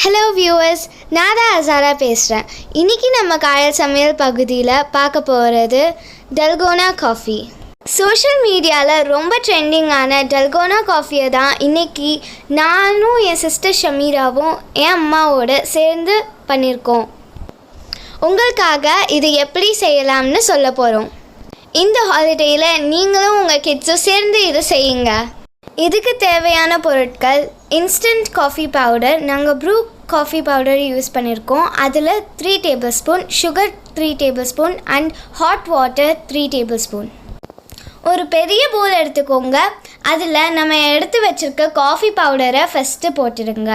Hello viewers, நான் தான் அசாரா பேசுகிறேன். இன்றைக்கி நம்ம காயல் சமையல் பகுதியில் பார்க்க போகிறது டல்கோனா காஃபி. சோஷியல் மீடியாவில் ரொம்ப ட்ரெண்டிங்கான டல்கோனா காஃபியை தான் இன்றைக்கி நானும் என் சிஸ்டர் ஷமீராவும் என் அம்மாவோடு சேர்ந்து பண்ணியிருக்கோம். உங்களுக்காக இது எப்படி செய்யலாம்னு சொல்ல போகிறோம். இந்த ஹாலிடேயில் நீங்களும் உங்கள் கிட்ஸும் சேர்ந்து இதை செய்யுங்க. இதுக்கு தேவையான பொருட்கள்: இன்ஸ்டன்ட் காஃபி பவுடர், நாங்கள் ப்ரூ காஃபி பவுடர் யூஸ் பண்ணியிருக்கோம். அதில் 3 table spoon, sugar 3 table spoon and hot water 3 table spoon. ஒரு பெரிய பவுல் எடுத்துக்கோங்க. அதில் நம்ம எடுத்து வச்சுருக்க காஃபி பவுடரை ஃபஸ்ட்டு போட்டுடுங்க.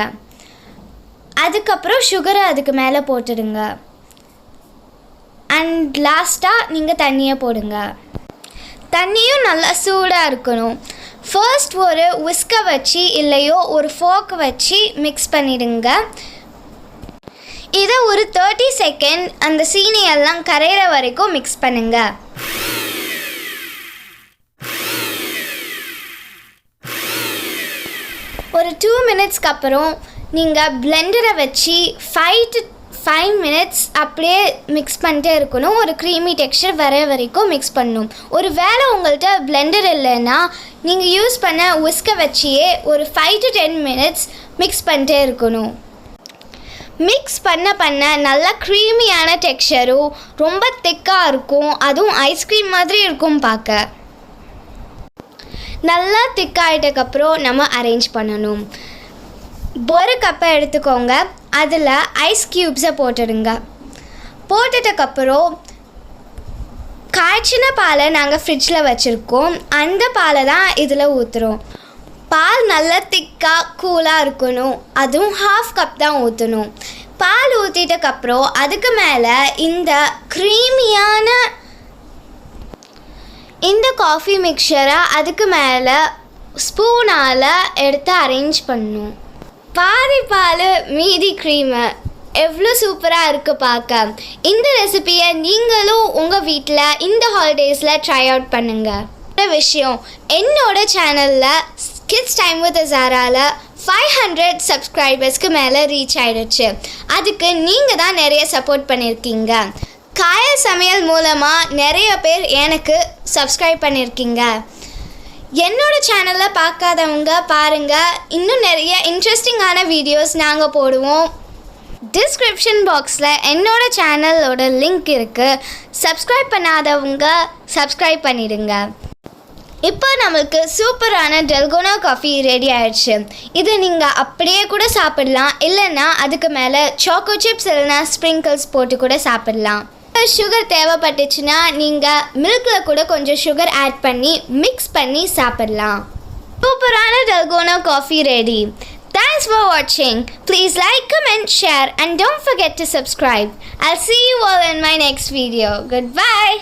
அதுக்கப்புறம் சுகரை அதுக்கு மேலே போட்டுடுங்க. அண்ட் லாஸ்ட்டாக நீங்கள் தண்ணியை போடுங்க. தண்ணியும் நல்லா சூடாக இருக்கணும். ஃபர்ஸ்ட் ஒரு விஸ்கை வச்சு இல்லையோ ஒரு ஃபோர்க் வச்சு மிக்ஸ் பண்ணிடுங்க. இதை ஒரு 30 செகண்ட் அந்த சீனியெல்லாம் கரையிற வரைக்கும் மிக்ஸ் பண்ணுங்க. ஒரு 2 மினிட்ஸ்க்கு அப்புறம் நீங்கள் பிளெண்டரை வச்சு 5 மினிட்ஸ் அப்படியே மிக்ஸ் பண்ணிட்டே இருக்கணும். ஒரு க்ரீமி டெக்ஸ்சர் வர வரைக்கும் மிக்ஸ் பண்ணணும். ஒரு வேளை உங்கள்கிட்ட பிளெண்டர் இல்லைன்னா நீங்கள் யூஸ் பண்ண விஸ்கை வச்சியே ஒரு 5 to 10 மினிட்ஸ் மிக்ஸ் பண்ணிட்டே இருக்கணும். மிக்ஸ் பண்ண நல்லா க்ரீமியான டெக்ஸ்சரும் ரொம்ப திக்காக இருக்கும். அதுவும் ஐஸ்கிரீம் மாதிரி இருக்கும் பார்க்க. நல்லா திக்காயிட்டக்கப்புறம் நம்ம அரேஞ்ச் பண்ணணும். ஒரு கப்பை எடுத்துக்கோங்க. அதில் ஐஸ் க்யூப்ஸை போட்டுடுங்க. போட்டுட்டக்கப்புறம் காய்ச்சின பாலை நாங்கள் ஃப்ரிட்ஜில் வச்சுருக்கோம். அந்த பாலை தான் இதில் ஊற்றுறோம். பால் நல்லா திக்காக கூலாக இருக்கணும். அதுவும் 1/2 கப் தான் ஊற்றணும். பால் ஊற்றிட்டக்கப்புறம் அதுக்கு மேலே இந்த க்ரீமியான இந்த காஃபி மிக்சரை அதுக்கு மேலே ஸ்பூனால் எடுத்து அரேஞ்ச் பண்ணணும். பாதி பால் மீதி க்ரீமு எவ்வளோ சூப்பராக இருக்குது பார்க்க. இந்த ரெசிபியை நீங்களும் உங்கள் வீட்டில் இந்த ஹாலிடேஸில் ட்ரை அவுட் பண்ணுங்கள். ஒரு விஷயம், என்னோட சேனலில் கிட்ஸ் டைம் வித் அசாராவில் 500 சப்ஸ்கிரைபர்ஸ்க்கு மேலே ரீச் ஆகிடுச்சு. அதுக்கு நீங்கள் தான் நிறைய சப்போர்ட் பண்ணியிருக்கீங்க. காயல் சமையல் மூலமாக நிறைய பேர் எனக்கு சப்ஸ்கிரைப் பண்ணியிருக்கீங்க. என்னோட சேனலில் பார்க்காதவங்க பாருங்கள். இன்னும் நிறைய இன்ட்ரெஸ்டிங்கான வீடியோஸ் நாங்கள் போடுவோம். டிஸ்கிரிப்ஷன் பாக்ஸில் என்னோட சேனலோட லிங்க் இருக்குது. சப்ஸ்கிரைப் பண்ணாதவங்க சப்ஸ்கிரைப் பண்ணிடுங்க. இப்போ நம்மளுக்கு சூப்பரான டல்கோனா காஃபி ரெடி ஆயிடுச்சு. இது நீங்கள் அப்படியே கூட சாப்பிடலாம். இல்லைன்னா அதுக்கு மேலே சாக்கோ சிப்ஸ் இல்லைனா ஸ்ப்ரிங்கிள்ஸ் போட்டு கூட சாப்பிடலாம். சுகர் தேவைப்பட்டுச்சுன்னா நீங்கள் மில்கில் கூட கொஞ்சம் சுகர் ஆட் பண்ணி மிக்ஸ் பண்ணி சாப்பிடலாம். சூப்பரான dalgona coffee ready. Thanks for watching. Please like, comment, share and don't forget to subscribe. I'll see you all in my next video. Goodbye.